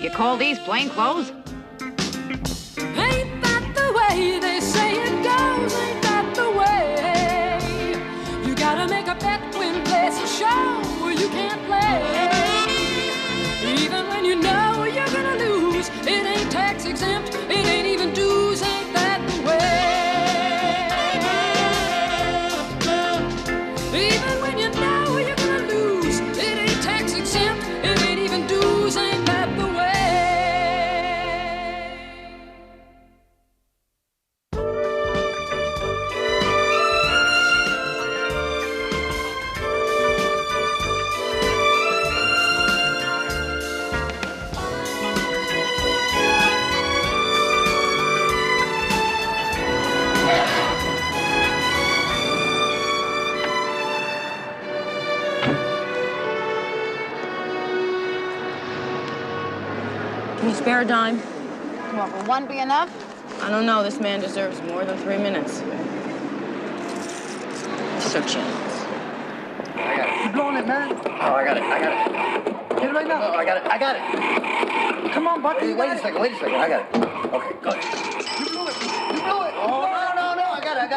You call these plain clothes? Ain't that the way they say it goes? Ain't that the way? You gotta make a bet when place a show where you can't play. Even when you know you're gonna lose, it ain't tax exempt, it ain't even dues. Ain't that the way? Even when you know you're gonna lose, it ain't tax exempt, it ain't even dues. Ain't that the way? Can you spare a dime? What, will one be enough? I don't know. This man deserves more than 3 minutes. So generous. I got it. You're blowing it, man. Oh, I got it. Get it right now. No, I got it. Come on, Bucky. Wait a second. I got it. Okay, good. You blew it. You blew it. Oh, no. I got it.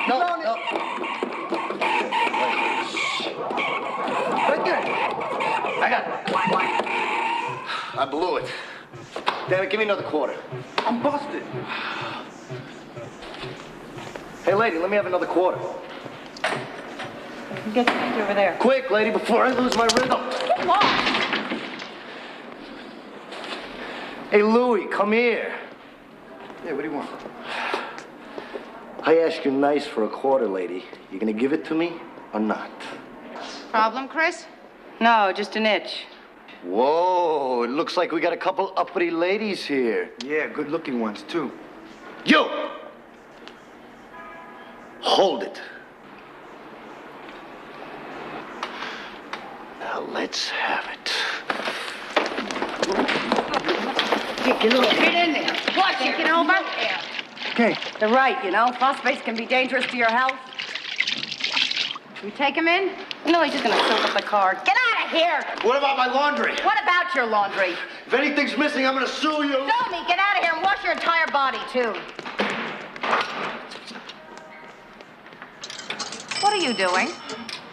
No. Right there. I got it. I blew it. Damn it, give me another quarter. I'm busted. Hey, lady, let me have another quarter. Get over there. Quick, lady, before I lose my rhythm. Come on. Hey, Louie, come here. Yeah, what do you want? I asked you nice for a quarter, lady. You gonna give it to me or not? Problem, Chris? No, just an itch. Whoa, it looks like we got a couple uppity ladies here. Yeah, good-looking ones, too. You! Hold it. Now let's have it. Get in there. What, taking over? Okay. They're right, you know. Phosphates can be dangerous to your health. You take him in? No, he's just gonna soak up the car. Get out of here! What about my laundry? What about your laundry? If anything's missing, I'm gonna sue you. Sue me! Get out of here and wash your entire body, too. What are you doing?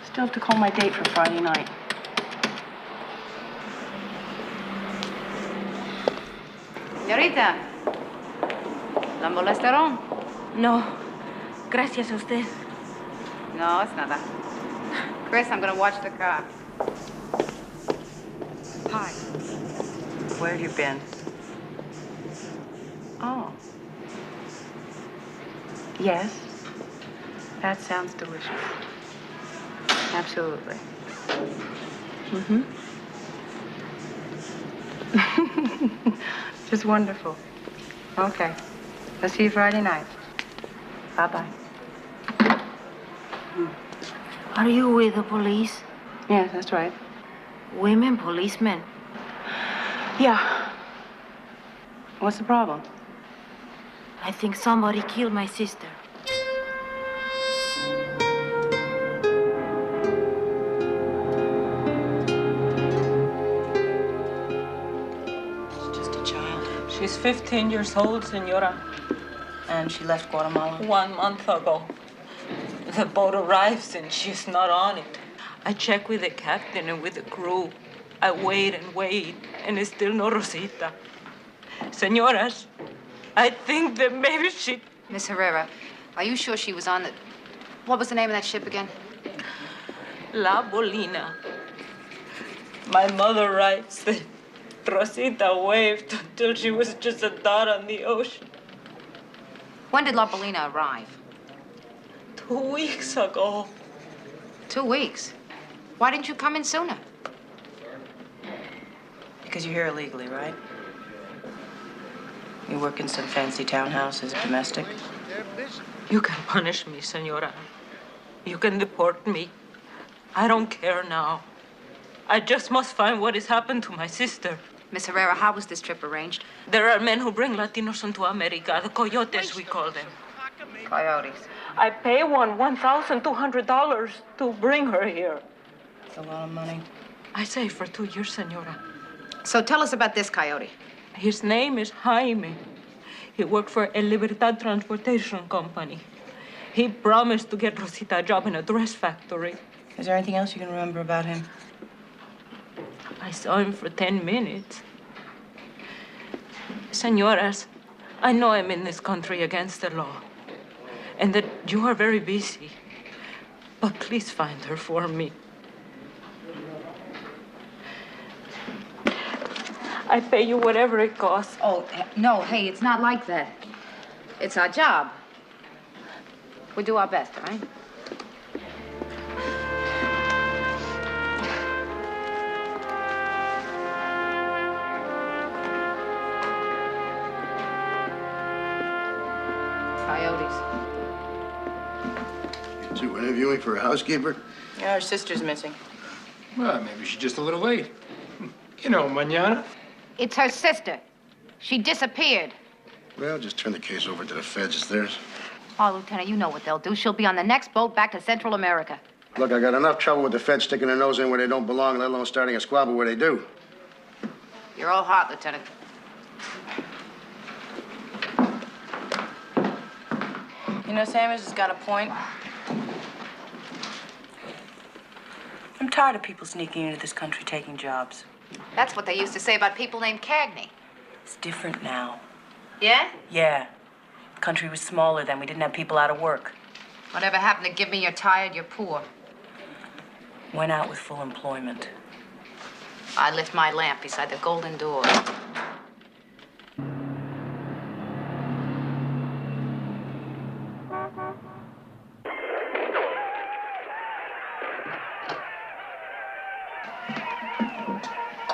Still have to call my date for Friday night. Señorita, ¿la molestaron? No, gracias a usted. No, it's nada. Chris, I'm gonna watch the car. Hi. Where have you been? Oh. Yes. That sounds delicious. Absolutely. Mm-hmm. Just wonderful. Okay. I'll see you Friday night. Bye-bye. Are you with the police? Yes, that's right. Women policemen? Yeah. What's the problem? I think somebody killed my sister. She's just a child. She's 15 years old, Senora. And she left Guatemala 1 month ago. The boat arrives and she's not on it. I check with the captain and with the crew. I wait, and it's still no Rosita. Senoras, I think that maybe she... Miss Herrera, are you sure she was on the... What was the name of that ship again? La Bolina. My mother writes that Rosita waved until she was just a dot on the ocean. When did La Bolina arrive? 2 weeks ago. 2 weeks. Why didn't you come in sooner? Because you're here illegally, right? You work in some fancy townhouse as a domestic? You can punish me, Senora. You can deport me. I don't care now. I just must find what has happened to my sister. Miss Herrera, how was this trip arranged? There are men who bring Latinos into America, the coyotes, we call them. Coyotes. I pay one $1,200 to bring her here. That's a lot of money. I saved for 2 years, Senora. So tell us about this coyote. His name is Jaime. He worked for a Libertad Transportation Company. He promised to get Rosita a job in a dress factory. Is there anything else you can remember about him? I saw him for 10 minutes. Señoras, I know I'm in this country against the law, and that you are very busy. But please find her for me. I pay you whatever it costs. Oh, no, hey, it's not like that. It's our job. We'll do our best, all right? Coyotes. You two interviewing for a housekeeper? Yeah, her sister's missing. Well, maybe she's just a little late. You know, mañana. It's her sister. She disappeared. Well, just turn the case over to the feds. It's theirs. Oh, Lieutenant, you know what they'll do. She'll be on the next boat back to Central America. Look, I got enough trouble with the feds sticking their nose in where they don't belong, let alone starting a squabble where they do. You're all hot, Lieutenant. You know, Sanders has got a point. I'm tired of people sneaking into this country taking jobs. That's what they used to say about people named Cagney. It's different now. Yeah? Yeah. The country was smaller then. We didn't have people out of work. Whatever happened to give me you're tired, you're poor? Went out with full employment. I lift my lamp beside the golden door.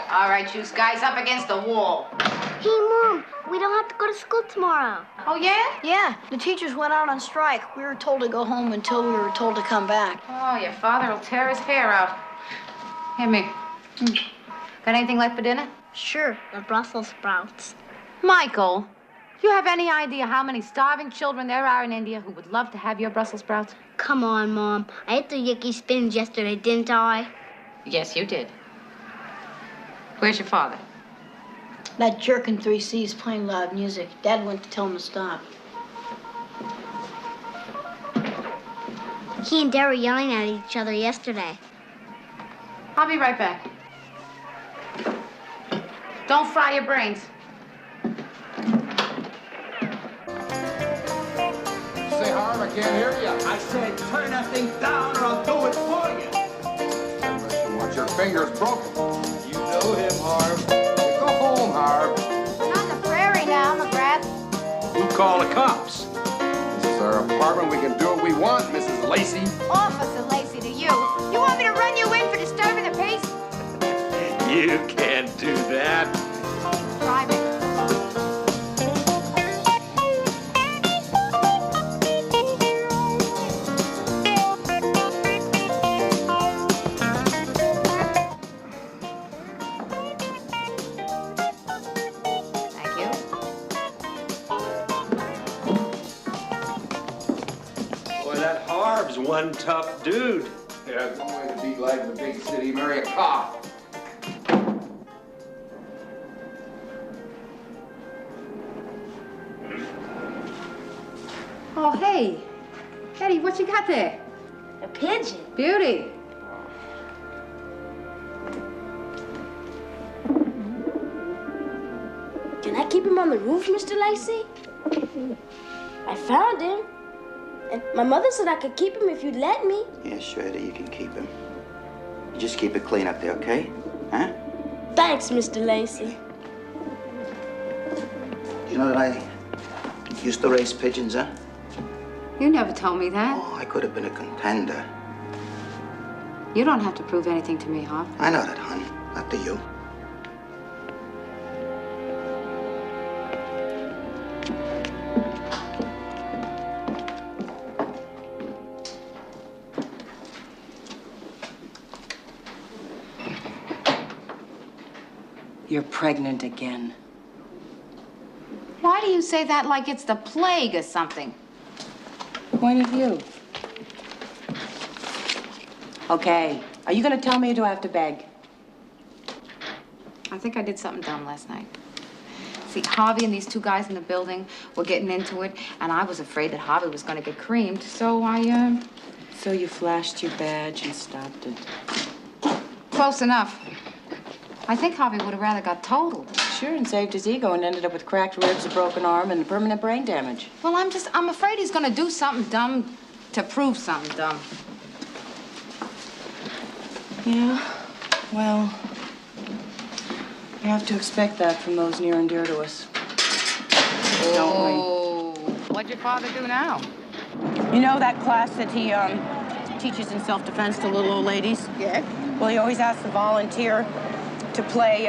All right, you guys up against the wall. Hey, Mom, we don't have to go to school tomorrow. Oh, yeah? Yeah, the teachers went out on strike. We were told to go home until we were told to come back. Oh, your father will tear his hair out. Here, me. Got anything left for dinner? Sure, the Brussels sprouts. Michael, do you have any idea how many starving children there are in India who would love to have your Brussels sprouts? Come on, Mom. I ate the yucky spins yesterday, didn't I? Yes, you did. Where's your father? That jerk in 3C's playing loud music. Dad went to tell him to stop. He and Dad were yelling at each other yesterday. I'll be right back. Don't fry your brains. Say, Harv, I can't hear you. I said, turn that thing down or I'll do it for you. Unless you want your fingers broken. You know him, Harv. Go home, Harv. We're not on the prairie now, McGrath. Who called the cops? This is our apartment. We can do what we want, Mrs. Lacey. Officer Lacey to you. You want me to run you in for disturbing the peace? You can't do that. Try me. One tough dude. Yeah, it's one way to beat life in a big city. Marry a cop. Oh, hey. Eddie, what you got there? A pigeon. Beauty. Can I keep him on the roof, Mr. Lacey? I found him. And my mother said I could keep him if you'd let me. Yeah, sure, Eddie, you can keep him. You just keep it clean up there, okay? Huh? Thanks, Mr. Lacey. You know that I used to raise pigeons, huh? You never told me that. Oh, I could have been a contender. You don't have to prove anything to me, Harv. I know that, hon. Not to you. You're pregnant again. Why do you say that like it's the plague or something? Point of view. Okay. Are you going to tell me or do I have to beg? I think I did something dumb last night. See, Harvey and these two guys in the building were getting into it, and I was afraid that Harvey was going to get creamed, so I, So you flashed your badge and stopped it. Close enough. I think Harvey would have rather got totaled. Sure, and saved his ego and ended up with cracked ribs, a broken arm, and permanent brain damage. Well, I'm afraid he's going to do something dumb to prove something dumb. Yeah, well, we have to expect that from those near and dear to us. Don't we? What'd your father do now? You know that class that he teaches in self-defense to little old ladies? Yeah. Well, he always asks the volunteer to play,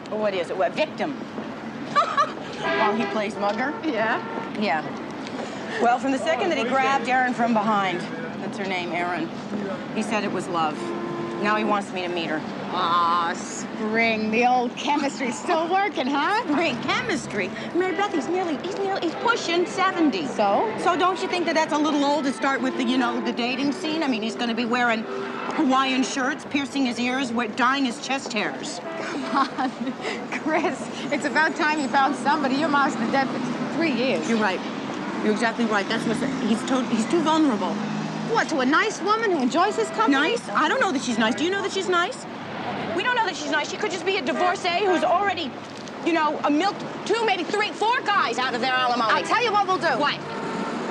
what is it, what, victim. While he plays mugger. Yeah? Yeah. Well, from the second that he grabbed Erin from behind, that's her name, Erin, he said it was love. Now he wants me to meet her. Ah, Spring, the old chemistry's still working, huh? Spring chemistry? Mary Beth, he's pushing 70. So? So don't you think that that's a little old to start with the, the dating scene? I mean, he's going to be wearing Hawaiian shirts, piercing his ears, dyeing his chest hairs. Come on, Chris, it's about time you found somebody. Your mom's been dead for 3 years. You're right. You're exactly right. That's what he's too vulnerable. What, to a nice woman who enjoys his company? Nice? I don't know that she's nice. Do you know that she's nice? We don't know that she's nice. She could just be a divorcee who's already, milked 2, maybe 3, 4 guys out of their alimony. I'll tell you what we'll do. What?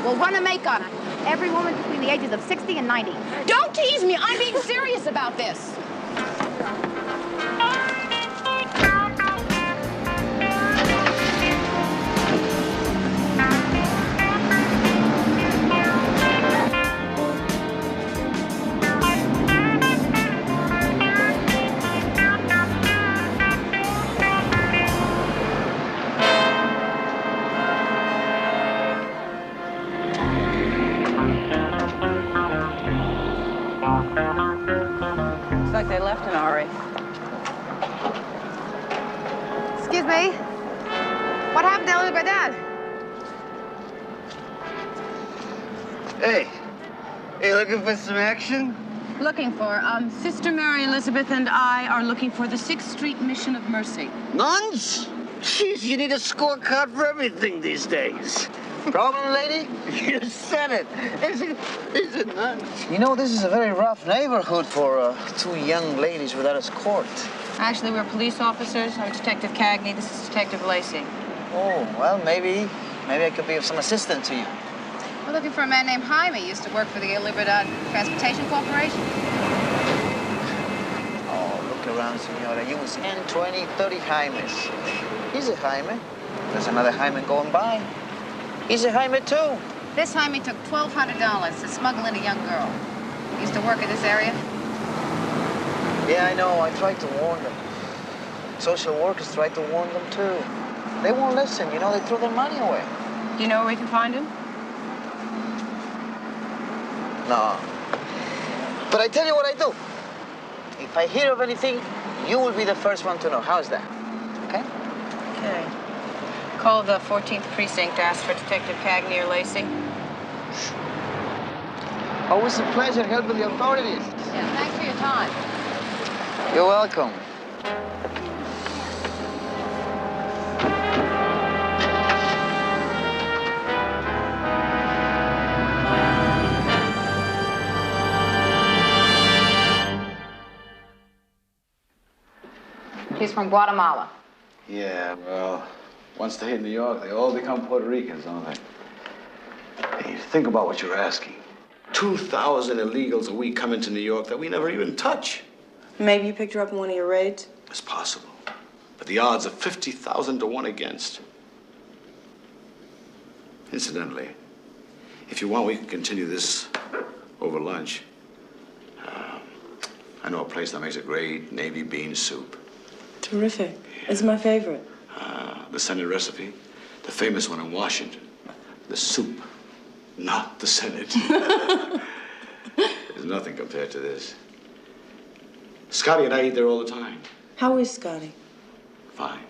We'll run a make on her. Every woman between the ages of 60 and 90. Don't tease me. I'm being serious about this. They left in a hurry. Excuse me. What happened to Elizabeth Dad? Hey, looking for some action? Looking for, Sister Mary Elizabeth and I are looking for the 6th Street Mission of Mercy. Nuns? Jeez, you need a scorecard for everything these days. Problem, lady? You said it. Is it nuns? You know, this is a very rough neighborhood for 2 young ladies without a escort. Actually, we're police officers. I'm Detective Cagney. This is Detective Lacey. Oh, well, maybe I could be of some assistance to you. We're looking for a man named Jaime. He used to work for the Libertad Transportation Corporation. Oh, look around, senora. You will see 10, 20, 30 Jaimes. He's a Jaime. There's another Jaime going by. He's a Jaime, too. This Jaime took $1,200 to smuggle in a young girl. He used to work in this area. Yeah, I know. I tried to warn them. Social workers tried to warn them, too. They won't listen. They throw their money away. Do you know where we can find him? No. But I tell you what I do. If I hear of anything, you will be the first one to know. How's that? Okay? Okay. Call the 14th precinct, ask for Detective Cagney or Lacey. Always a pleasure helping the authorities. Yeah, thanks for your time. You're welcome. She's from Guatemala. Yeah, well, once they hit New York, they all become Puerto Ricans, don't they? Hey, think about what you're asking. 2,000 illegals a week come into New York that we never even touch. Maybe you picked her up in one of your raids? It's possible. But the odds are 50,000 to 1 against. Incidentally, if you want, we can continue this over lunch. I know a place that makes a great Navy bean soup. Terrific. It's my favorite. The Senate recipe, the famous one in Washington. The soup, not the Senate. There's nothing compared to this. Scotty and I eat there all the time. How is Scotty? Fine.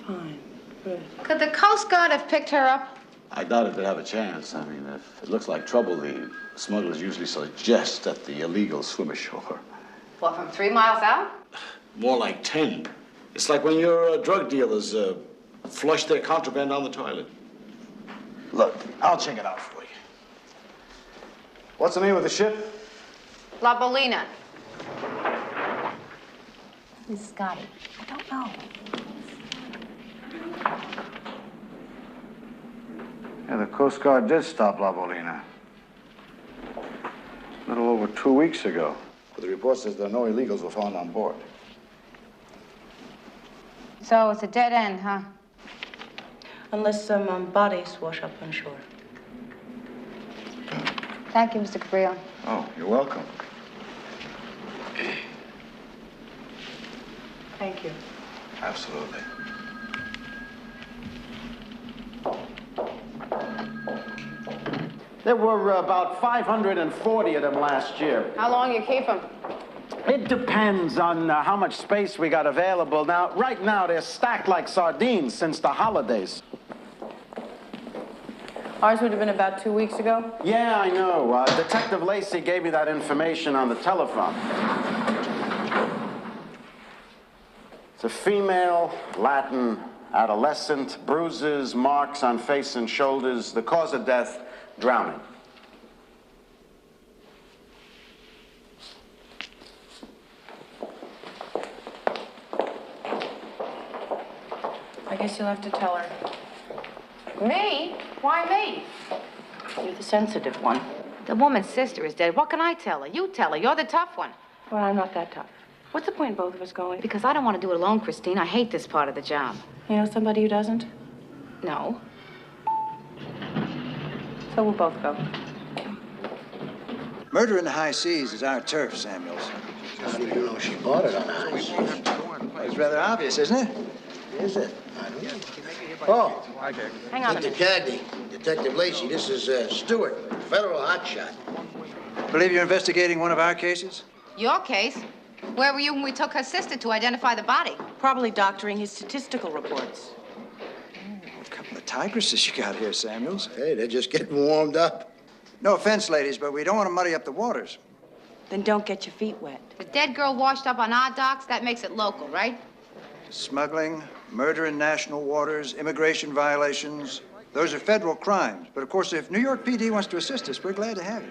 Fine. Good. Could the Coast Guard have picked her up? I doubt if they'd have a chance. I mean, if it looks like trouble, the smugglers usually suggest that the illegals swim ashore. What, from 3 miles out? More like 10. It's like when your drug dealers flush their contraband down the toilet. Look, I'll check it out for you. What's the name of the ship? La Bolina. Who's Scotty? I don't know. Yeah, the Coast Guard did stop La Bolina. A little over 2 weeks ago. But the report says that no illegals were found on board. So it's a dead end, huh? Unless some bodies wash up on shore. Thank you, Mr. Cabrillo. Oh, you're welcome. Thank you. Absolutely. There were about 540 of them last year. How long you keep them? It depends on how much space we got available. Now, right now, they're stacked like sardines since the holidays. Ours would have been about 2 weeks ago. Yeah, I know. Detective Lacey gave me that information on the telephone. It's a female, Latin, adolescent, bruises, marks on face and shoulders. The cause of death, drowning. I guess you'll have to tell her. Me? Why me? You're the sensitive one. The woman's sister is dead. What can I tell her? You tell her. You're the tough one. Well, I'm not that tough. What's the point in both of us going? Because I don't want to do it alone, Christine. I hate this part of the job. You know somebody who doesn't? No. So we'll both go. Murder in the high seas is our turf, Samuels. How do you know she bought it on the high seas? It's rather obvious, isn't it? Is it? I don't know. Oh, Hang on a Mr. minute. Cagney, Detective Lacey, this is Stewart, federal hotshot. Believe you're investigating one of our cases? Your case? Where were you when we took her sister to identify the body? Probably doctoring his statistical reports. A couple of tigresses you got here, Samuels. Hey, they're just getting warmed up. No offense, ladies, but we don't want to muddy up the waters. Then don't get your feet wet. The dead girl washed up on our docks, that makes it local, right? Smuggling, murder in national waters, immigration violations, those are federal crimes. But of course, if New York PD wants to assist us, we're glad to have you.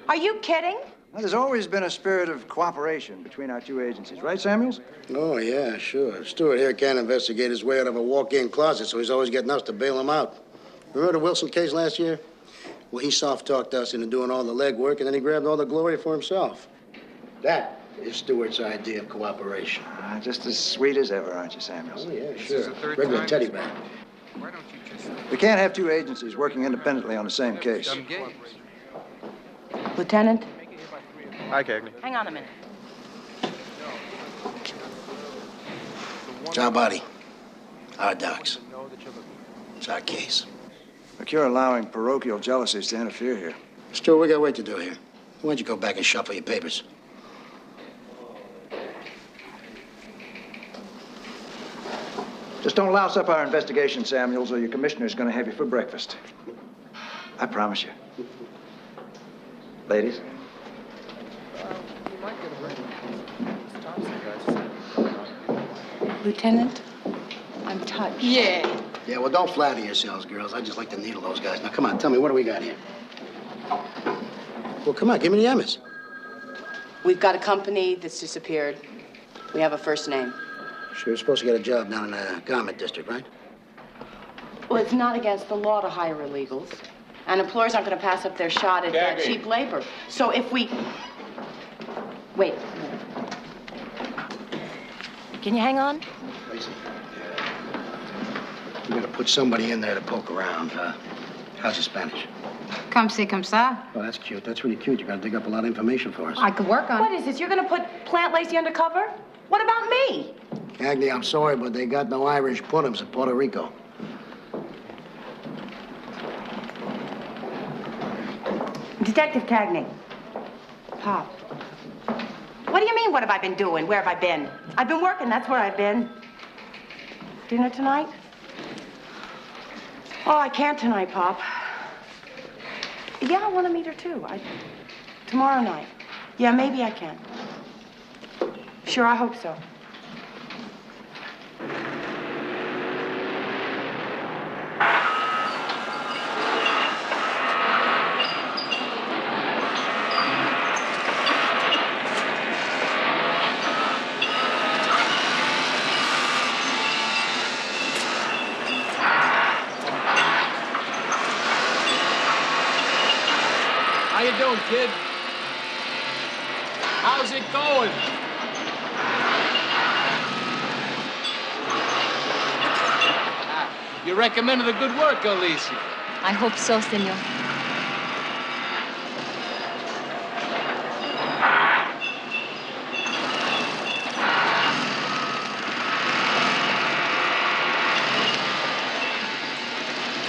Are you kidding? Now, there's always been a spirit of cooperation between our two agencies, right, Samuels? Oh, yeah, sure. Stewart here can't investigate his way out of a walk-in closet, so he's always getting us to bail him out. Remember the Wilson case last year? Well, he soft-talked us into doing all the legwork, and then he grabbed all the glory for himself. That is Stewart's idea of cooperation. Just as sweet as ever, aren't you, Samuels? Oh, yeah, sure. Regular teddy bear. We can't have two agencies working independently on the same case. Lieutenant? Hi, Cagney. Hang on a minute. It's our body. Our docs. It's our case. Look, you're allowing parochial jealousies to interfere here. Stewart, we got work to do here. Why don't you go back and shuffle your papers? Just don't louse up our investigation, Samuels, or your commissioner's going to have you for breakfast. I promise you. Ladies? Lieutenant, I'm touched. Yeah. Yeah, well, don't flatter yourselves, girls. I just like to needle those guys. Now, come on, tell me, what do we got here? Well, come on, give me the M's. We've got a company that's disappeared. We have a first name. Sure, you're supposed to get a job down in the garment district, right? Well, it's not against the law to hire illegals. And employers aren't going to pass up their shot at cheap labor. So if we... Wait. Can you hang on? Lacey, we're gonna put somebody in there to poke around. How's your Spanish? Come see, come sa. Oh, that's cute. That's really cute. You gotta dig up a lot of information for us. I could work on it. What is this? You're going to put Plant Lacey undercover? What about me? Cagney, I'm sorry, but they got no Irish puntums in Puerto Rico. Detective Cagney. Pop. What do you mean, what have I been doing? Where have I been? I've been working, that's where I've been. Dinner tonight? Oh, I can't tonight, Pop. Yeah, I want to meet her, too. Tomorrow night. Yeah, maybe I can. Sure, I hope so. doing, kid? How's it going? You recommended a good work, Lacey. I hope so, senor.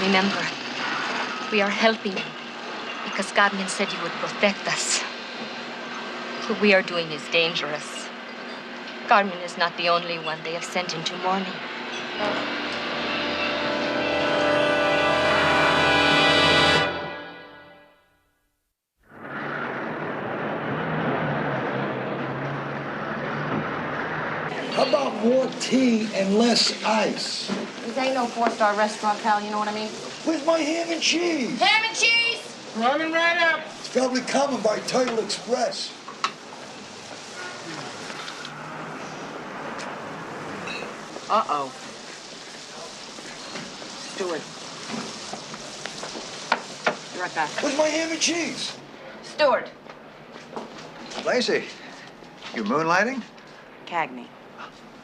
Remember, we are helping because Godman said he would protect us. What we are doing is dangerous. Carmen is not the only one they have sent into mourning. How about more tea and less ice? This ain't no four-star restaurant, pal, you know what I mean? Where's my ham and cheese? Ham and cheese! Running right up. It's probably coming by Turtle Express. Uh-oh. Stewart. Be right back. Where's my ham and cheese? Stewart. Lacey, you moonlighting? Cagney.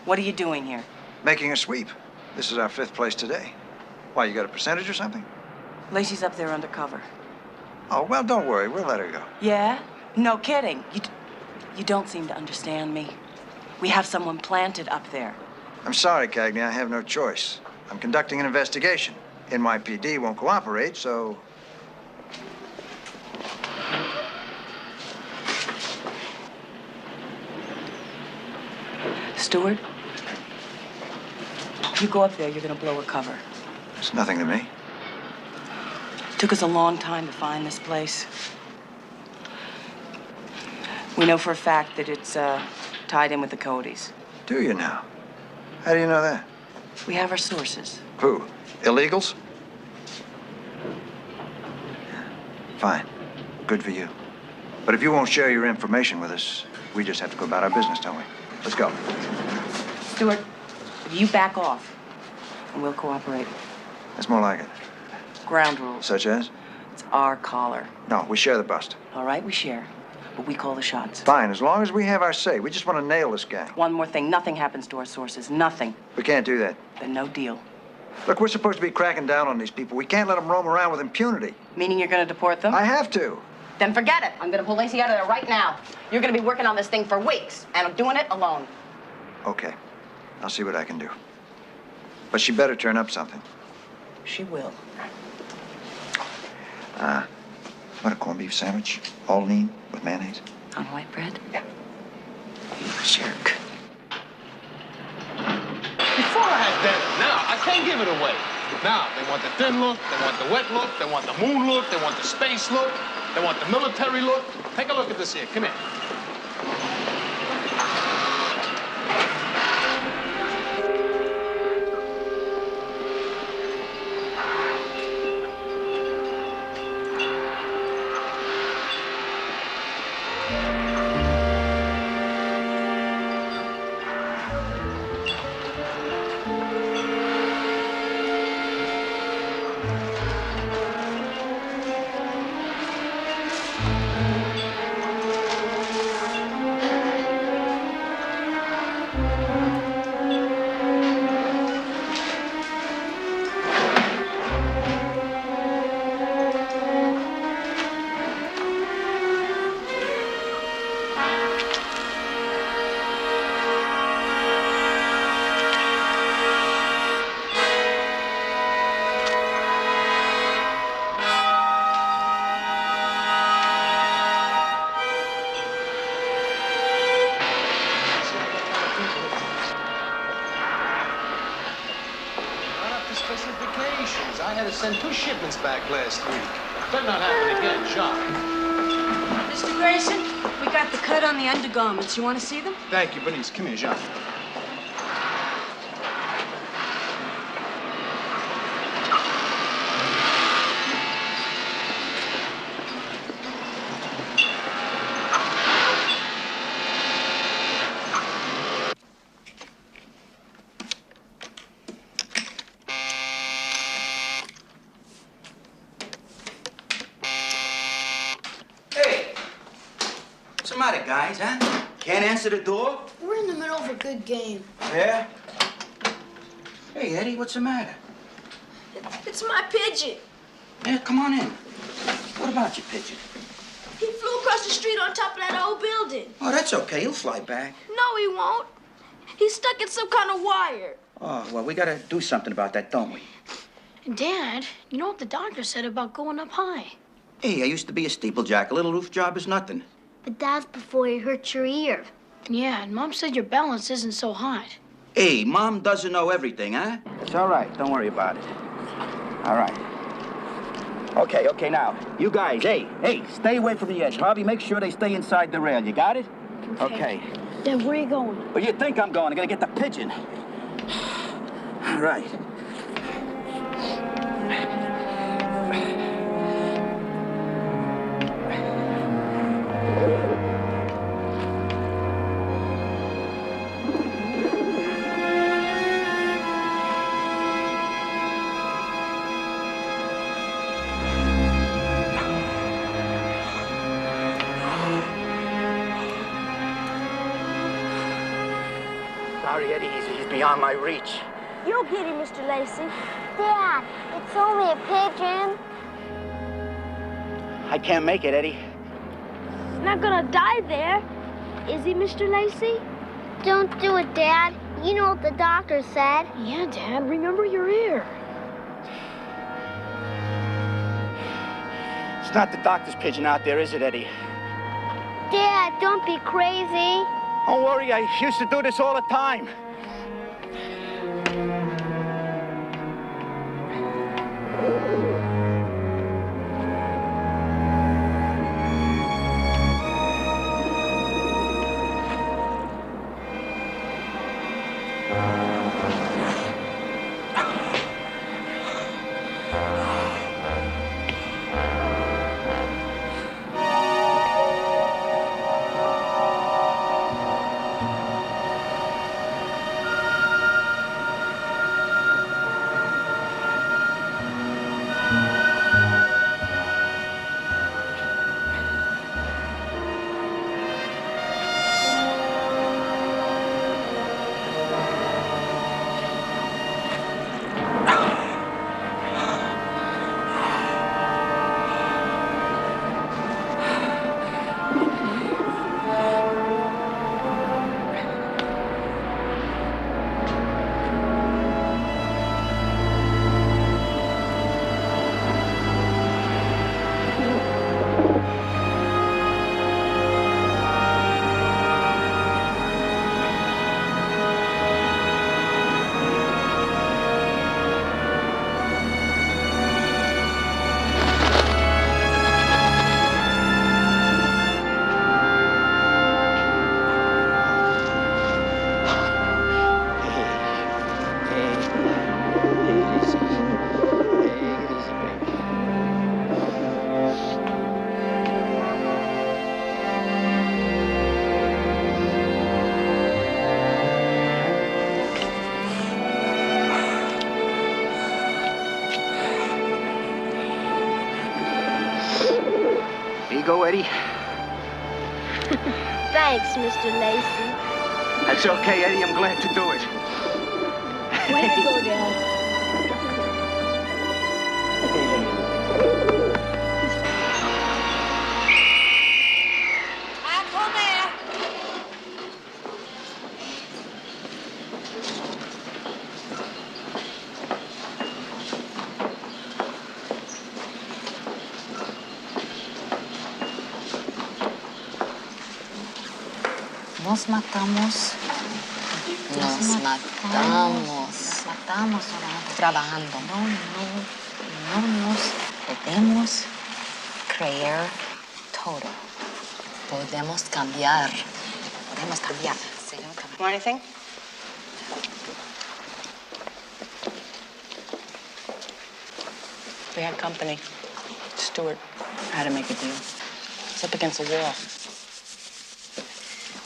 What are you doing here? Making a sweep. This is our 5th place today. Why, you got a percentage or something? Lacey's up there undercover. Oh, well, don't worry. We'll let her go. Yeah? No kidding. You don't seem to understand me. We have someone planted up there. I'm sorry, Cagney. I have no choice. I'm conducting an investigation. NYPD won't cooperate, so... Stewart, if you go up there, you're gonna blow her cover. It's nothing to me. Took us a long time to find this place. We know for a fact that it's tied in with the Codys. Do you now? How do you know that? We have our sources. Who? Illegals? Fine. Good for you. But if you won't share your information with us, we just have to go about our business, don't we? Let's go. Stewart, if you back off, and we'll cooperate. That's more like it. Ground rules. Such as? It's our collar. No, we share the bust. All right, we share. But we call the shots. Fine, as long as we have our say. We just want to nail this gang. One more thing. Nothing happens to our sources. Nothing. We can't do that. Then no deal. Look, we're supposed to be cracking down on these people. We can't let them roam around with impunity. Meaning you're gonna deport them? I have to. Then forget it. I'm gonna pull Lacey out of there right now. You're gonna be working on this thing for weeks, and I'm doing it alone. Okay. I'll see what I can do. But she better turn up something. She will. Want a corned beef sandwich? All lean with mayonnaise? On white bread? Yeah. You jerk. Before I had that, now I can't give it away. Now they want the thin look, they want the wet look, they want the moon look, they want the space look, they want the military look. Take a look at this here. Come here. Specifications. I had to send 2 shipments back last week. Better not happen again, John. Mr. Grayson, we got the cut on the undergarments. You want to see them? Thank you, Bernice. Come here, John. matter, guys, huh? Can't answer the door? We're in the middle of a good game. Yeah? Hey, Eddie, what's the matter? It's my pigeon. Yeah, come on in. What about your pigeon? He flew across the street on top of that old building. Oh, that's okay. He'll fly back. No, he won't. He's stuck in some kind of wire. Oh, well, we gotta do something about that, don't we? Dad, you know what the doctor said about going up high? Hey, I used to be a steeplejack. A little roof job is nothing. But that's before you hurt your ear. Yeah, and Mom said your balance isn't so hot. Hey, Mom doesn't know everything, huh? It's all right. Don't worry about it. All right. Okay, now, you guys, hey, stay away from the edge. Harvey, make sure they stay inside the rail. You got it? Okay. Dad, where are you going? Where you think I'm going? I gotta get the pigeon. All right. Sorry, Eddie, he's beyond my reach. You'll get him, Mr. Lacey. Dad, it's only a pigeon. I can't make it, Eddie. He's not gonna die there, is he, Mr. Lacey? Don't do it, Dad. You know what the doctor said. Yeah, Dad, remember your ear. It's not the doctor's pigeon out there, is it, Eddie? Dad, don't be crazy. Don't worry, I used to do this all the time. Go, Eddie. Thanks, Mr. Lacey. That's okay, Eddie. I'm glad to do it. Way to go, Dad. Nos matamos trabajando. No nos podemos creer todo. Podemos cambiar. Want anything? We had company. Stuart had to make a deal. It's up against the wall.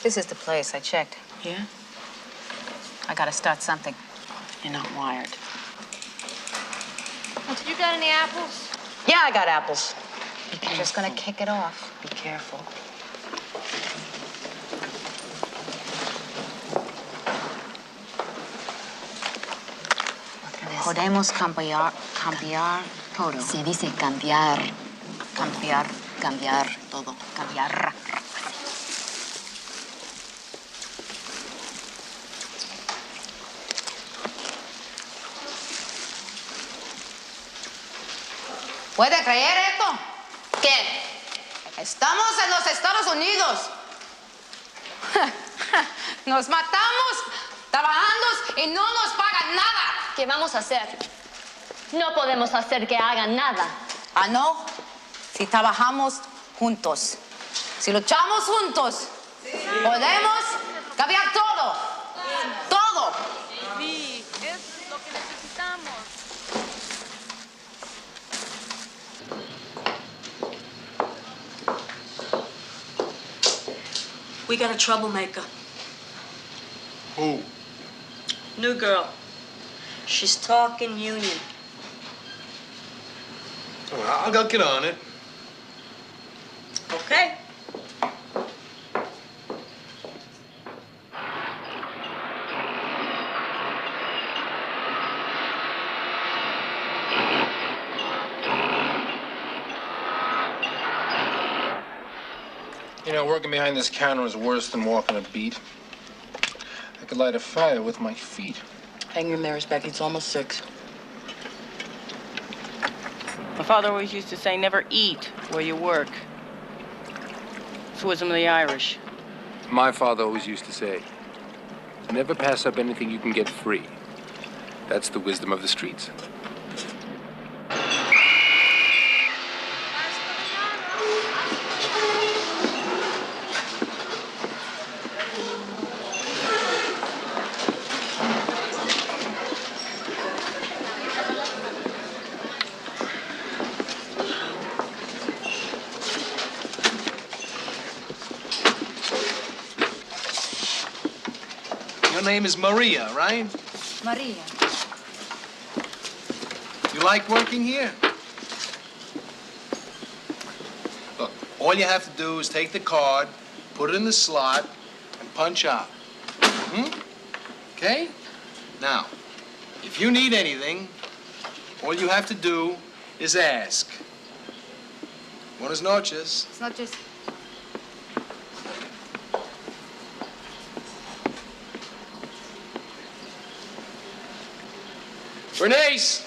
This is the place. I checked. Yeah? I gotta start something. You're not wired. You got any apples? Yeah, I got apples. I'm just gonna kick it off. Be careful. Podemos cambiar todo. Se dice cambiar. Cambiar todo. Cambiar. ¿Puede creer esto? ¿Qué? Estamos en los Estados Unidos. Nos matamos trabajando y no nos pagan nada. ¿Qué vamos a hacer? No podemos hacer que hagan nada. Ah, no. Si trabajamos juntos, si luchamos juntos, podemos cambiar todo. Todo. Sí, eso es lo que necesitamos. We got a troublemaker. Who? New girl. She's talking union. Well, I'll get on it. Okay. You know, working behind this counter is worse than walking a beat. I could light a fire with my feet. Hang your mirrors, Becky. It's almost 6. My father always used to say, never eat where you work. It's wisdom of the Irish. My father always used to say, never pass up anything you can get free. That's the wisdom of the streets. Your name is Maria, right? Maria. You like working here? Look, all you have to do is take the card, put it in the slot, and punch out. Okay? Now, if you need anything, all you have to do is ask. Buenas noches. It's not just... Bernice!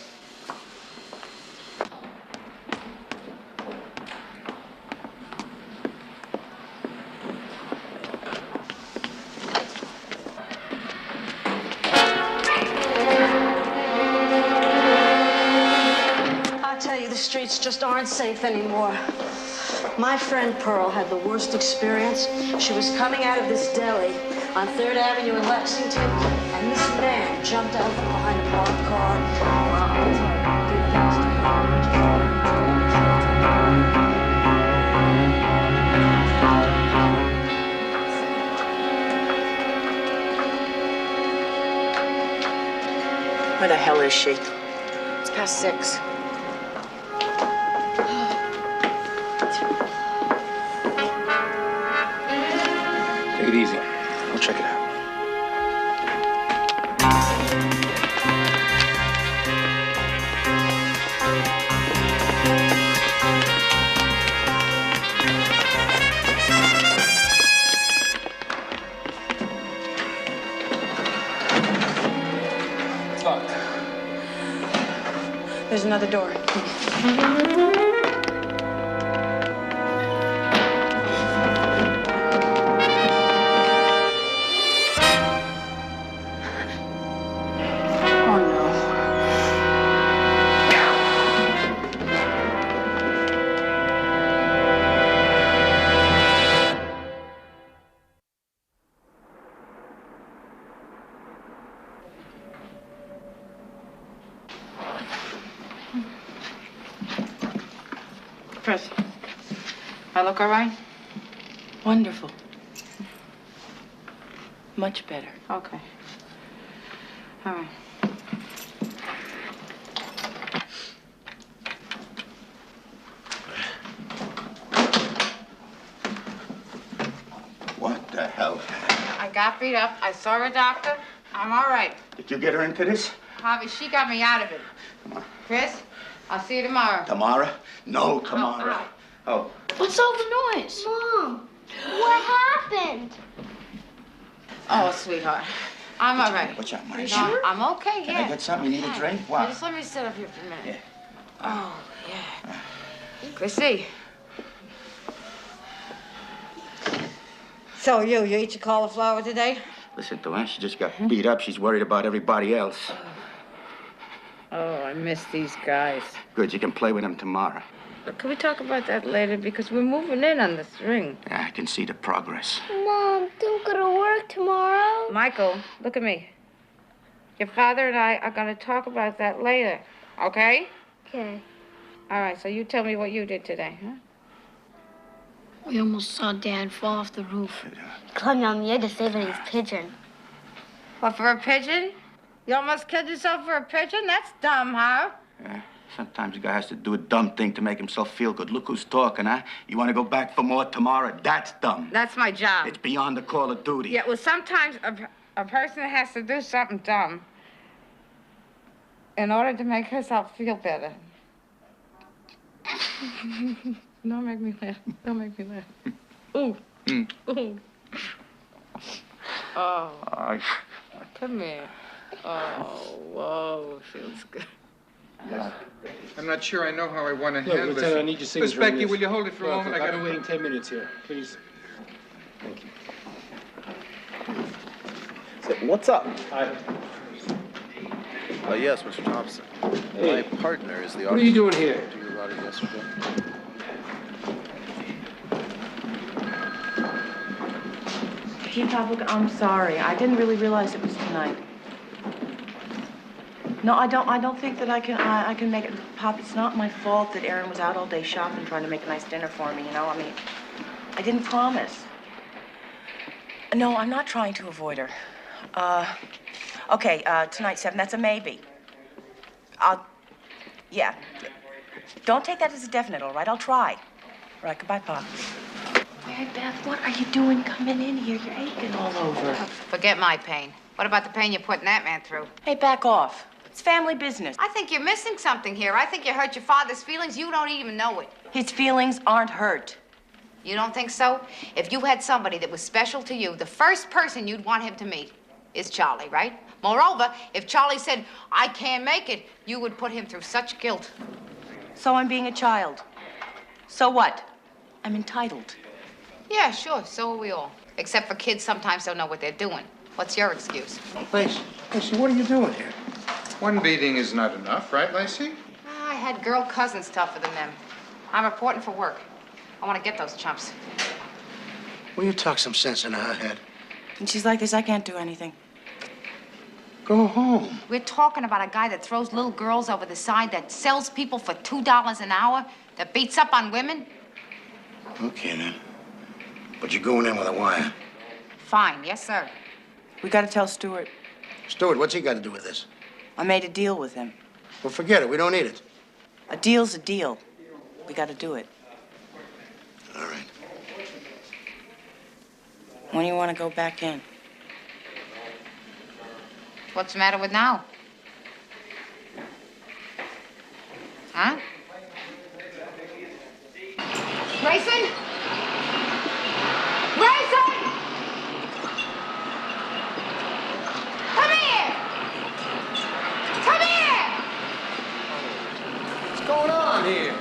I tell you, the streets just aren't safe anymore. My friend Pearl had the worst experience. She was coming out of this deli on 3rd Avenue in Lexington, and this man jumped out from behind a parked car. Well, I'll tell you, did things to her. Where the hell is she? It's past 6. Take it easy. I'll check it out. It's locked. There's another door. Chris, I look all right? Wonderful. Much better. Okay. All right. What the hell? I got beat up. I saw a doctor. I'm all right. Did you get her into this? Harvey, she got me out of it. Come on. Chris, I'll see you tomorrow. Tamara? No, Tamara. Oh. What's all the noise? Mom, what happened? Oh, sweetheart. I'm all right. What's up, Mike? No, I'm okay, Can yeah. I get something? You need a drink? What? Just let me sit up here for a minute. Yeah. Oh, yeah. Chrissy. So you ate your cauliflower today? Listen to her. She just got beat up. She's worried about everybody else. Oh, I miss these guys. Good, you can play with them tomorrow. But can we talk about that later? Because we're moving in on this ring. Yeah, I can see the progress. Mom, don't go to work tomorrow. Michael, look at me. Your father and I are going to talk about that later, okay? Okay. All right, so you tell me what you did today, huh? We almost saw Dad fall off the roof. Come on, you had to save his pigeon. What, for a pigeon? You almost killed yourself for a pigeon? That's dumb, huh? Yeah, sometimes a guy has to do a dumb thing to make himself feel good. Look who's talking, huh? You want to go back for more tomorrow? That's dumb. That's my job. It's beyond the call of duty. Yeah, well, sometimes a person has to do something dumb in order to make herself feel better. Don't make me laugh. Don't make me laugh. Ooh. Ooh. Oh. Come here. Oh, whoa. Feels good. I'm not sure I know how I want to Look, handle Lieutenant, this. I need your signature. Miss Becky, on this. will you hold it for a moment? Look, I I've got been waiting 10 minutes here. Please. Thank you. So, what's up? Hi. Yes, Mr. Thompson. Hey. My partner is the What are you doing here? To you about it yesterday. Gee, Pop, look, I'm sorry. I didn't really realize it was tonight. No, I don't think that I can make it. Pop, it's not my fault that Erin was out all day shopping trying to make a nice dinner for me, you know? I mean, I didn't promise. No, I'm not trying to avoid her. Okay, tonight, 7, that's a maybe. Yeah. Don't take that as a definite, all right? I'll try. All right, goodbye, Pop. Mary Beth, what are you doing coming in here? You're aching all over. Forget my pain. What about the pain you're putting that man through? Hey, back off. It's family business. I think you're missing something here. I think you hurt your father's feelings. You don't even know it. His feelings aren't hurt. You don't think so? If you had somebody that was special to you, the first person you'd want him to meet is Charlie, right? Moreover, if Charlie said, I can't make it, you would put him through such guilt. So I'm being a child. So what? I'm entitled. Yeah, sure, so are we all. Except for kids, sometimes don't know what they're doing. What's your excuse? Lacey, what are you doing here? One beating is not enough, right, Lacey? I had girl cousins tougher than them. I'm reporting for work. I want to get those chumps. Will you talk some sense into her head? And she's like this, I can't do anything. Go home. We're talking about a guy that throws little girls over the side, that sells people for $2 an hour, that beats up on women. Okay, then. But you're going in with a wire. Fine, yes, sir. We gotta tell Stuart. Stuart, what's he got to do with this? I made a deal with him. Well, forget it. We don't need it. A deal's a deal. We gotta do it. All right. When do you want to go back in? What's the matter with now? Huh? Grayson? Grayson! Come here! Come here! What's going on here?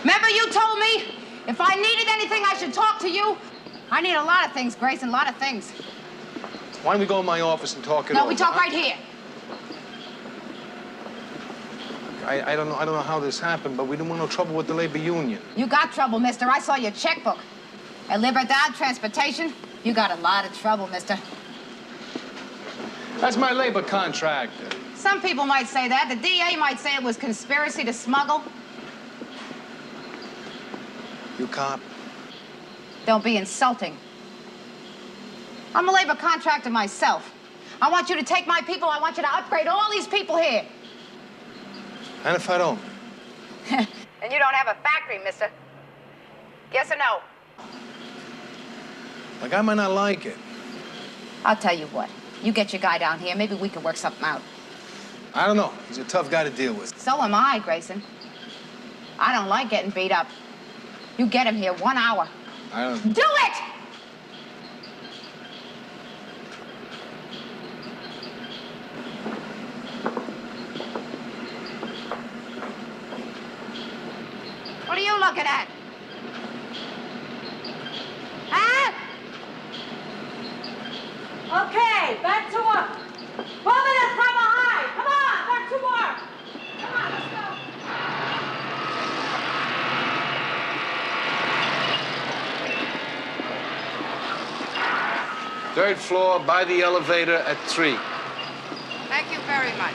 Remember you told me if I needed anything, I should talk to you? I need a lot of things, Grayson, a lot of things. Why don't we go in my office and talk it No, over? we talk right here. I don't know how this happened, but we didn't want no trouble with the labor union. You got trouble, mister. I saw your checkbook. At Libertad Transportation, you got a lot of trouble, mister. That's my labor contractor. Some people might say that. The DA might say it was conspiracy to smuggle. You cop? Don't be insulting. I'm a labor contractor myself. I want you to take my people. I want you to upgrade all these people here. And if I don't? And you don't have a factory, mister. Yes or no? Like, I might not like it. I'll tell you what. You get your guy down here. Maybe we can work something out. I don't know. He's a tough guy to deal with. So am I, Grayson. I don't like getting beat up. You get him here 1 hour. I don't... Do it! What are you looking at? Huh? Okay, back to work. Move it in from behind. Come on, back to work. Come on, let's go. 3rd floor, by the elevator at 3. Thank you very much.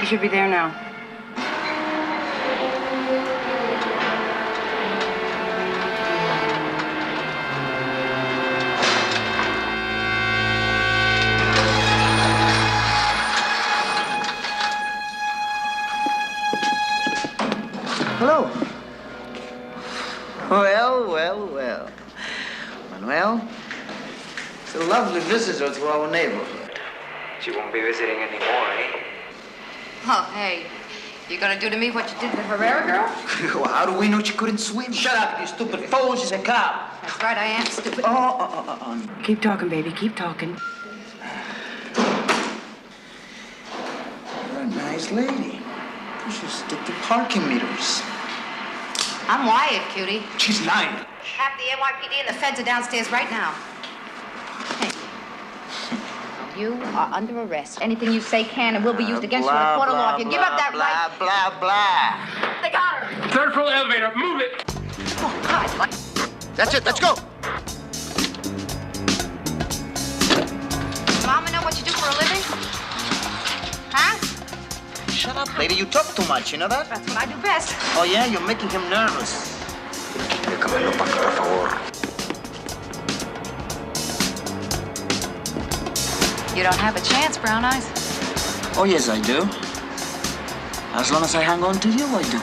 You should be there now. Hello. Well, well, well. Manuel, it's a lovely visitor to our neighborhood. She won't be visiting anymore, eh? Oh, hey. You gonna do to me what you did to the Herrera girl? Well, how do we know she couldn't swim? Shut up, you stupid fool. She's a cop. That's right, I am stupid. Keep talking, baby. Keep talking. You're a nice lady. You should stick to parking meters. I'm Wyatt, cutie. She's lying. Have the NYPD and the feds are downstairs right now. Hey. You are under arrest. Anything you say can and will be used against you in a court of law. If you give up that right... Blah, blah. They got her. 3rd floor elevator, move it! Oh, God. That's it, let's go. Mama know what you do for a living? Huh? Shut up, lady. You talk too much, you know that? That's what I do best. Oh, yeah? You're making him nervous. Déjamelo pa' acá, por favor. You don't have a chance, Brown Eyes. Oh, yes, I do. As long as I hang on to you, I do.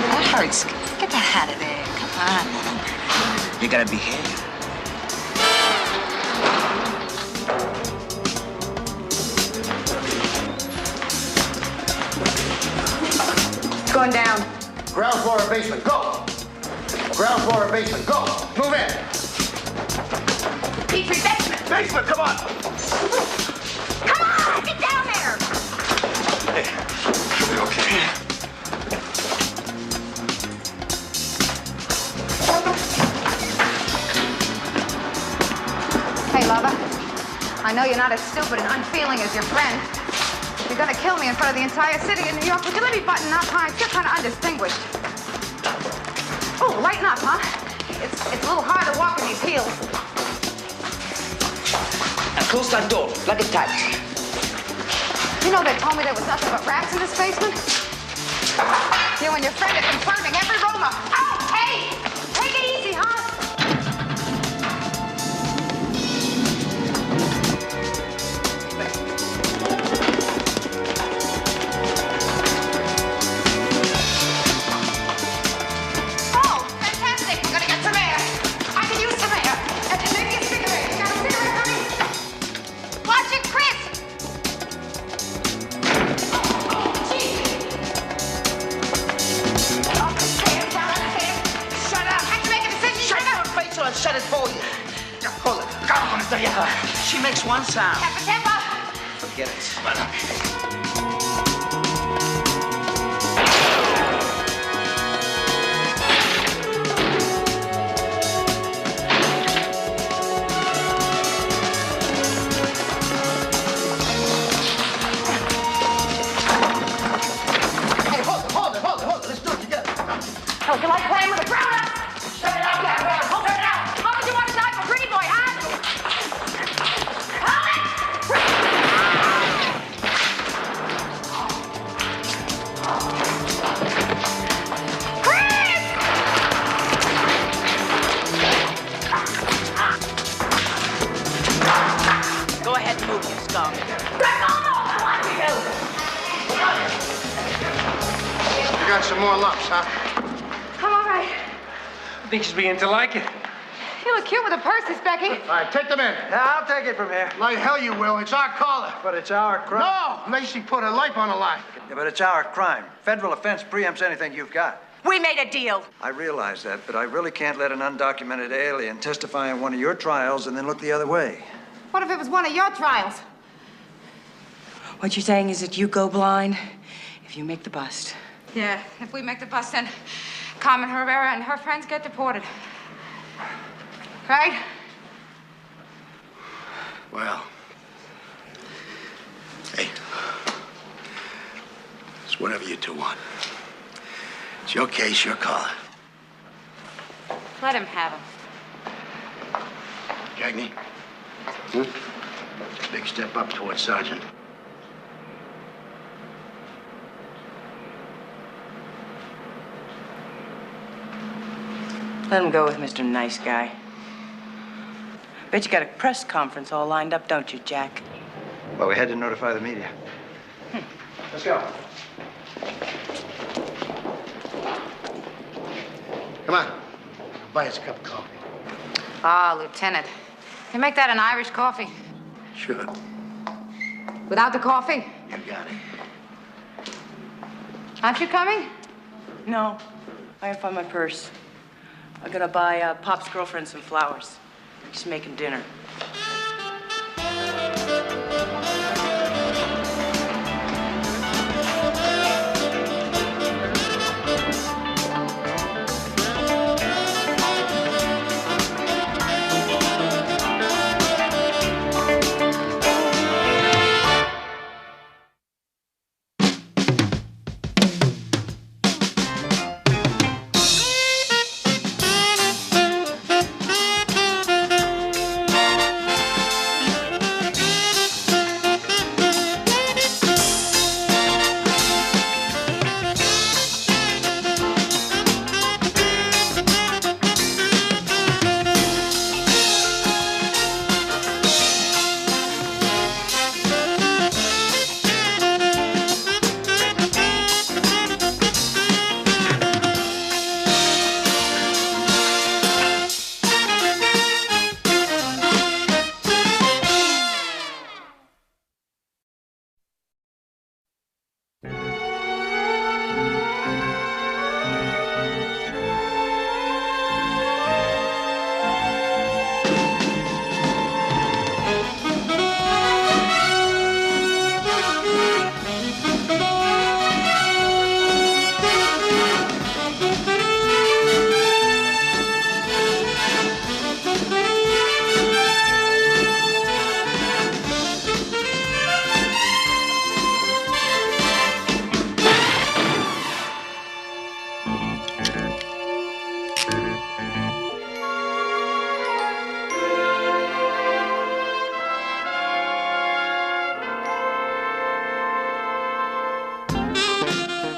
That hurts. Get that out of there. Come on. You gotta behave. Going down. Ground floor or basement, go. Ground floor or basement, go. Move in. Petrie, basement. Basement, come on. Come on, get down there. Hey, she'll be okay. Hey, lover. I know you're not as stupid and unfeeling as your friend. You're gonna kill me in front of the entire city of New York. Would you let me button up, huh? You're kind of undistinguished. Oh, lighten up, huh? It's a little hard to walk in these heels. Now close that door. Lock it tight. You know they told me there was nothing but rats in this basement? You and your friend are confirming every rumor. Oh, hey! Take it easy, huh? Shut it for you. Hold it. She makes one sound. Temper. Forget it. Hey, hold it. Let's do it together. Oh, you like playing with a grown-up? Shut it up, yeah. Hold it out. How would you want to die for pretty boy, huh? Hold it! got some more lumps, huh? I'm all right. I think she's beginning to like it. You look cute with the purses, Becky. All right, take them in. Yeah, I'll take it from here. Like hell you will. It's our caller. But it's our crime. No! Lacey put her life on the line. Yeah, but it's our crime. Federal offense preempts anything you've got. We made a deal. I realize that, but I really can't let an undocumented alien testify in one of your trials and then look the other way. What if it was one of your trials? What you're saying is that you go blind if you make the bust. Yeah, if we make the bust, then Carmen Herrera and her friends get deported. Right? Well, hey, it's whatever you two want. It's your case, your call. Let him have him. Cagney? Big step up towards Sergeant. Let him go with Mr. Nice Guy. Bet you got a press conference all lined up, don't you, Jack? Well, we had to notify the media. Let's go. Come on. Buy us a cup of coffee. Ah, Lieutenant. You make that an Irish coffee? Sure. Without the coffee? You got it. Aren't you coming? No. I gotta find my purse. I gotta buy Pop's girlfriend some flowers. She's making dinner.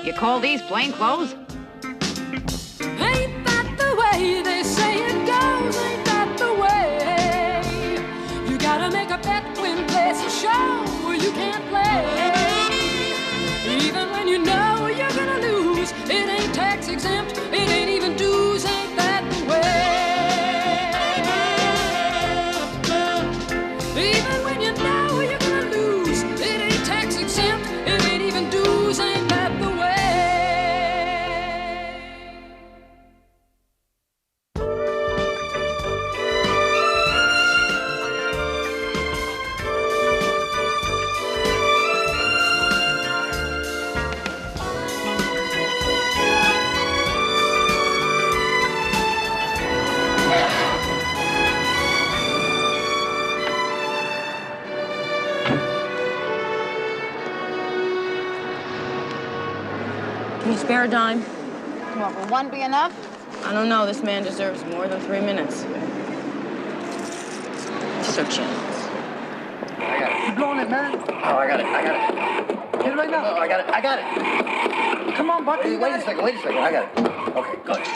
You call these plain clothes? Ain't that the way they say it goes? Ain't that the way? You gotta make a bet when place a show or you can't play. Even when you know you're gonna lose, it ain't tax exempt, it ain't even dues. Ain't that the way? Even when you know you're gonna lose, it ain't tax exempt, it ain't even dues. Ain't that the way? Can you spare a dime? What, will one be enough? I don't know. This man deserves more than 3 minutes. Just a chance. I got it. Keep blowing it, man. Oh, I got it. Get it right now. Oh, I got it. Come on, Bucky. Wait a second. I got it. Okay, good.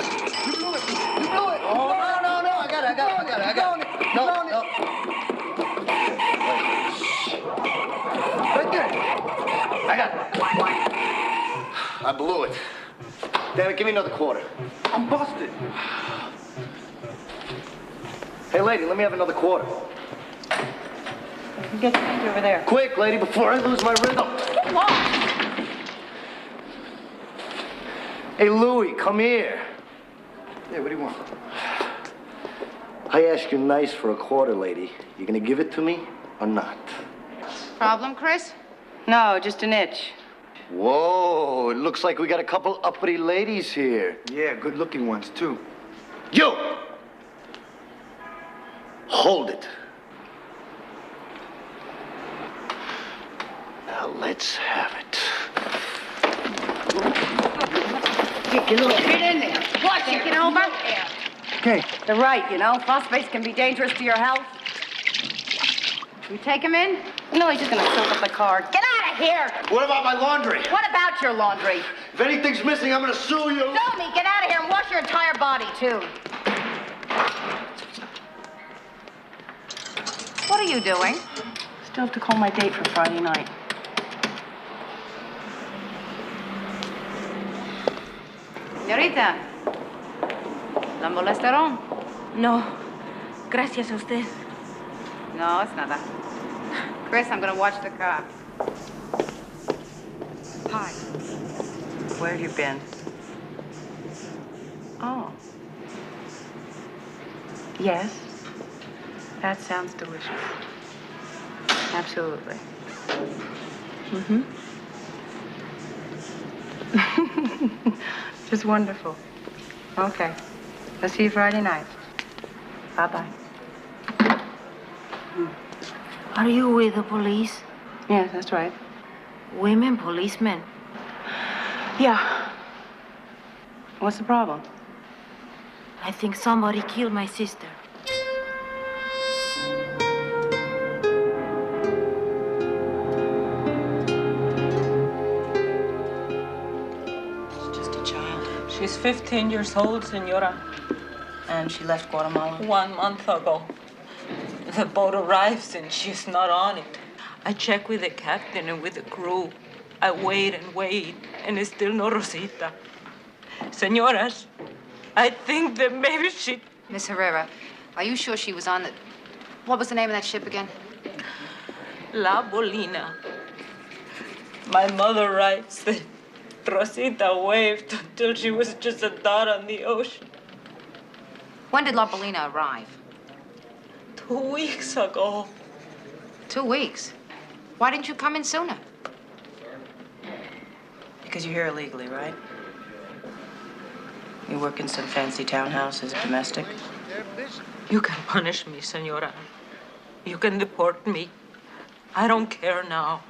You blew it. Oh, no. I got it. No. Right there. I got it. I blew it. Damn it, give me another quarter. I'm busted. Hey, lady, let me have another quarter. Get your hands over there. Quick, lady, before I lose my rhythm. Come on. Hey, Louie, come here. Yeah, what do you want? I asked you nice for a quarter, lady. You gonna give it to me or not? Problem, Chris? No, just an itch. Whoa, it looks like we got a couple uppity ladies here. Yeah, good-looking ones, too. You! Hold it. Now let's have it. Get in there. Watch it. Taking over? Okay. They're right, you know. Phosphates can be dangerous to your health. You take him in? No, he's just gonna soak up the car. Get out of here! What about my laundry? What about your laundry? If anything's missing, I'm gonna sue you. Sue me! Get out of here and wash your entire body, too. What are you doing? Still have to call my date for Friday night. Señorita, ¿la molestaron? No, gracias a usted. No, it's nada. Chris, I'm gonna watch the car. Hi. Where have you been? Oh. Yes. That sounds delicious. Absolutely. Mm-hmm. Just wonderful. Okay. I'll see you Friday night. Bye-bye. Are you with the police? Yes, that's right. Women policemen? Yeah. What's the problem? I think somebody killed my sister. She's just a child. She's 15 years old, senora. And she left Guatemala? 1 month ago. The boat arrives and she's not on it. I check with the captain and with the crew. I wait and wait, and it's still no Rosita. Senoras, I think that maybe she... Miss Herrera, are you sure she was on the... What was the name of that ship again? La Bolina. My mother writes that Rosita waved until she was just a dot on the ocean. When did La Bolina arrive? 2 weeks ago. 2 weeks? Why didn't you come in sooner? Because you're here illegally, right? You work in some fancy townhouse as a domestic? You can punish me, senora. You can deport me. I don't care now.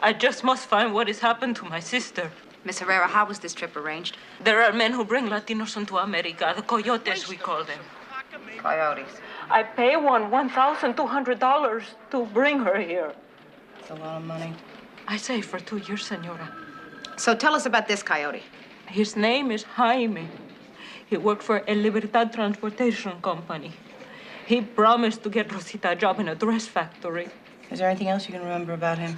I just must find what has happened to my sister. Miss Herrera, how was this trip arranged? There are men who bring Latinos into America, the coyotes, we call them. Coyotes. I pay one $1,200 to bring her here. That's a lot of money. I say for 2 years, senora. So tell us about this coyote. His name is Jaime. He worked for El Libertad Transportation Company. He promised to get Rosita a job in a dress factory. Is there anything else you can remember about him?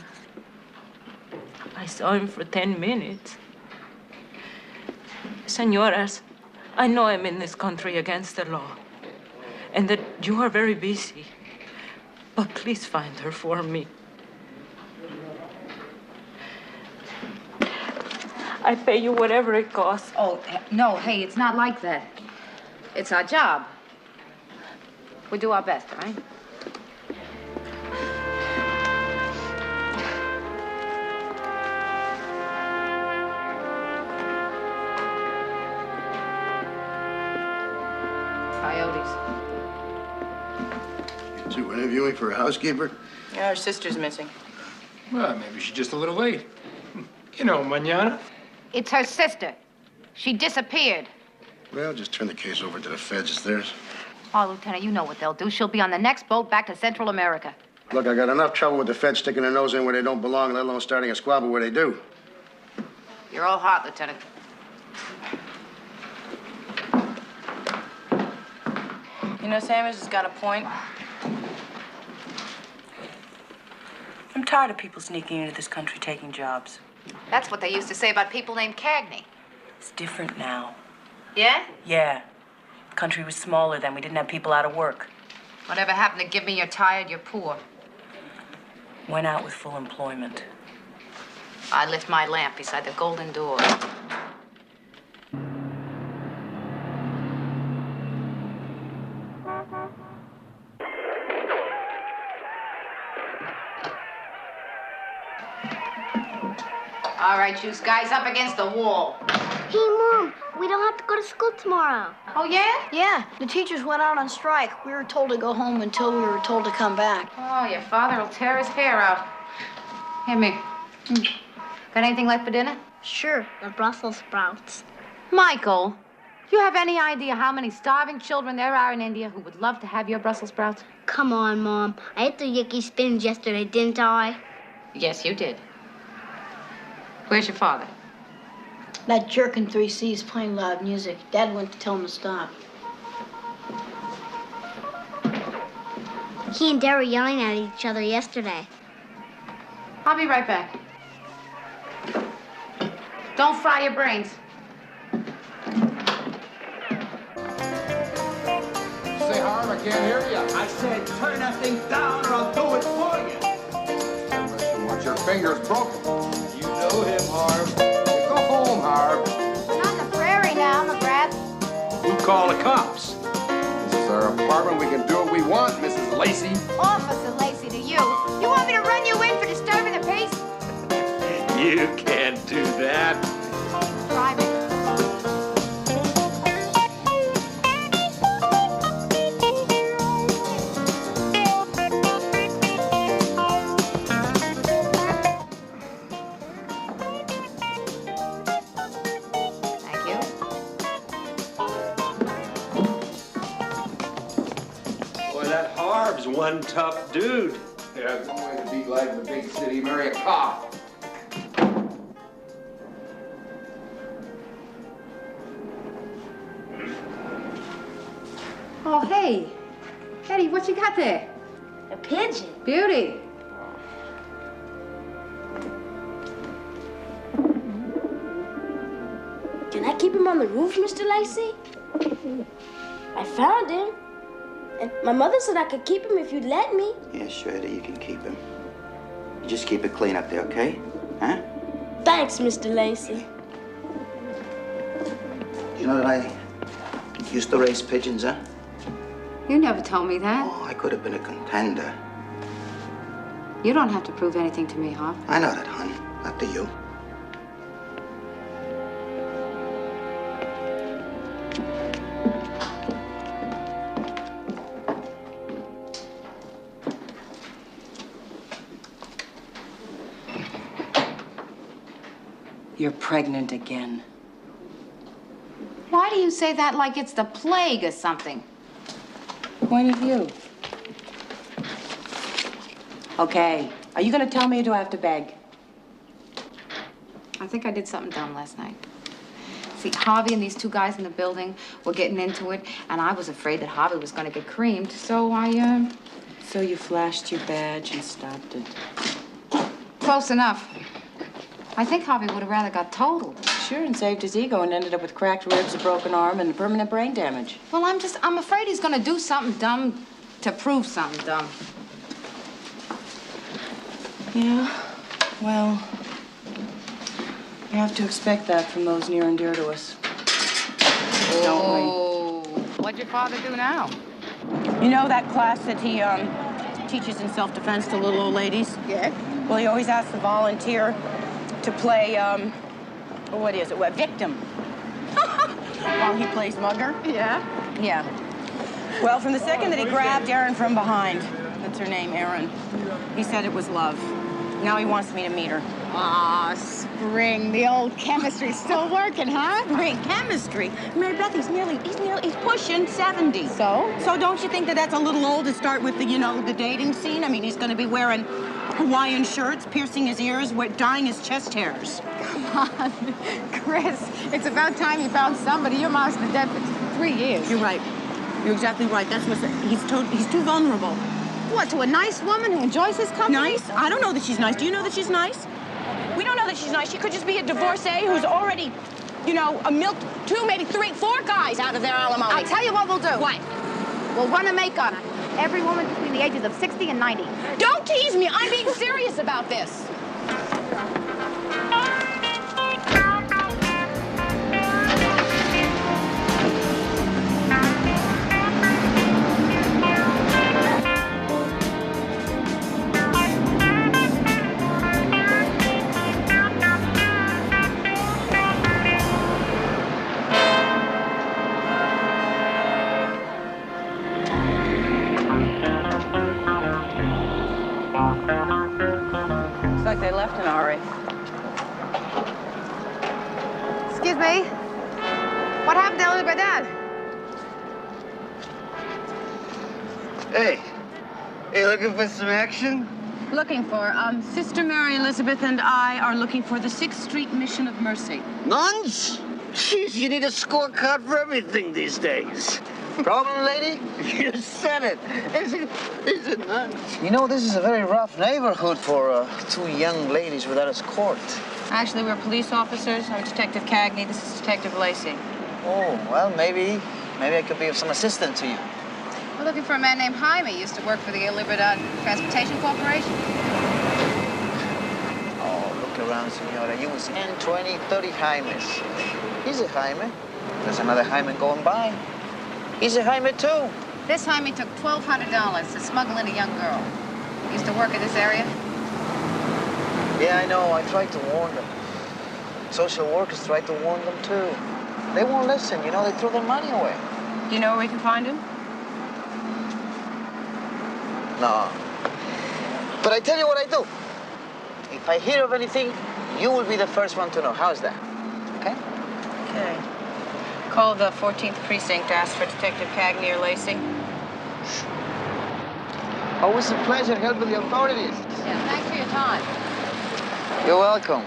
I saw him for 10 minutes. Senoras, I know I'm in this country against the law, and that you are very busy. But please find her for me. I pay you whatever it costs. Oh, no, hey, it's not like that. It's our job. We do our best, all right? Coyotes. So, interviewing for a housekeeper? Yeah, her sister's missing. Well, maybe she's just a little late. You know, mañana. It's her sister. She disappeared. Well, just turn the case over to the feds. It's theirs. Oh, Lieutenant, you know what they'll do. She'll be on the next boat back to Central America. Look, I got enough trouble with the feds sticking their nose in where they don't belong, let alone starting a squabble where they do. You're all hot, Lieutenant. You know, Sanders has got a point. I'm tired of people sneaking into this country taking jobs. That's what they used to say about people named Cagney. It's different now. Yeah? Yeah. The country was smaller then. We didn't have people out of work. Whatever happened to give me you're tired, you're poor? Went out with full employment. I left my lamp beside the golden door. All right, you guys up against the wall. Hey, Mom, we don't have to go to school tomorrow. Oh, yeah? Yeah, the teachers went out on strike. We were told to go home until we were told to come back. Oh, your father will tear his hair out. Here, me. Got anything left for dinner? Sure, the Brussels sprouts. Michael, do you have any idea how many starving children there are in India who would love to have your Brussels sprouts? Come on, Mom. I ate the yucky spinach yesterday, didn't I? Yes, you did. Where's your father? That jerk in 3C's playing loud music. Dad went to tell him to stop. He and Dad were yelling at each other yesterday. I'll be right back. Don't fry your brains. Say, Harv, I can't hear you. I said, turn that thing down or I'll do it for you. You want your fingers broken. You know him, Harv. Go home, Harv. We're on the prairie now, McGrath. Who called the cops? This is our apartment. We can do what we want, Mrs. Lacey. Officer Lacey to you. You want me to run you in for disturbing the peace? You can't do that. Try me. Thank you. Boy, that Harv's one tough dude. Yeah, there's one way to beat life in a big city. Marry a cop. Oh, hey. Eddie, what you got there? A pigeon. Beauty. Can I keep him on the roof, Mr. Lacey? I found him. And my mother said I could keep him if you'd let me. Yeah, sure, Eddie, you can keep him. You just keep it clean up there, okay? Huh? Thanks, Mr. Lacey. You know that I used to raise pigeons, huh? You never told me that. Oh, I could have been a contender. You don't have to prove anything to me, Harv. I know that, hon. Not to you. You're pregnant again. Why do you say that like it's the plague or something? Point of view. Okay. Are you going to tell me or do I have to beg? I think I did something dumb last night. See, Harvey and these two guys in the building were getting into it, and I was afraid that Harvey was going to get creamed, so I, So you flashed your badge and stopped it. Close enough. I think Harvey would have rather got totaled. Sure, and saved his ego and ended up with cracked ribs, a broken arm, and permanent brain damage. Well, I'm afraid he's going to do something dumb to prove something dumb. Yeah, well, we have to expect that from those near and dear to us. Don't Oh, what'd your father do now? You know that class that he teaches in self-defense to little old ladies? Yeah. Well, he always asks the volunteer to play, what is it, a victim. While he plays mugger. Yeah? Yeah. Well, from the second that he grabbed Erin from behind, that's her name, Erin, he said it was love. Now he wants me to meet her. Ah, Spring, the old chemistry's still working, huh? Spring, chemistry? Mary Beth, he's pushing 70. So? So don't you think that that's a little old to start with the, the dating scene? I mean, he's going to be wearing Hawaiian shirts, piercing his ears, dyeing his chest hairs. Come on, Chris. It's about time you found somebody. Your mom's been dead for 3 years. You're right. You're exactly right. That's what he's too vulnerable. What, to a nice woman who enjoys his company? Nice? I don't know that she's nice. Do you know that she's nice? We don't know that she's nice. She could just be a divorcee who's already you know, milk 2, maybe 3, 4 guys out of their alimony. I'll tell you what we'll do. What? We'll run a make on her. Every woman between the ages of 60 and 90. Don't tease me. I'm being serious about this. Looks like they left in a hurry. Excuse me. What happened to Elizabeth Dad? Hey, you looking for some action? Looking for, Sister Mary Elizabeth and I are looking for the 6th Street Mission of Mercy. Nuns? Jeez, you need a scorecard for everything these days. Problem, lady? You said it. Is it nuns? You know, this is a very rough neighborhood for 2 young ladies without a escort. Actually, we're police officers. I'm Detective Cagney. This is Detective Lacey. Oh, well, maybe I could be of some assistance to you. We're looking for a man named Jaime. He used to work for the Libertad Transportation Corporation. Oh, look around, senora. You will see 10, 20, 30 Jaimes. He's a Jaime. There's another Jaime going by. He's a Jaime, too. This Jaime took $1,200 to smuggle in a young girl. He used to work in this area. Yeah, I know. I tried to warn them. Social workers tried to warn them, too. They won't listen. You know, they throw their money away. Do you know where we can find him? No. But I tell you what I do. If I hear of anything, you will be the first one to know. How's that? Okay? Okay. Call the 14th Precinct. Ask for Detective Cagney or Lacey. Always a pleasure helping the authorities. Yeah, thanks for your time. You're welcome.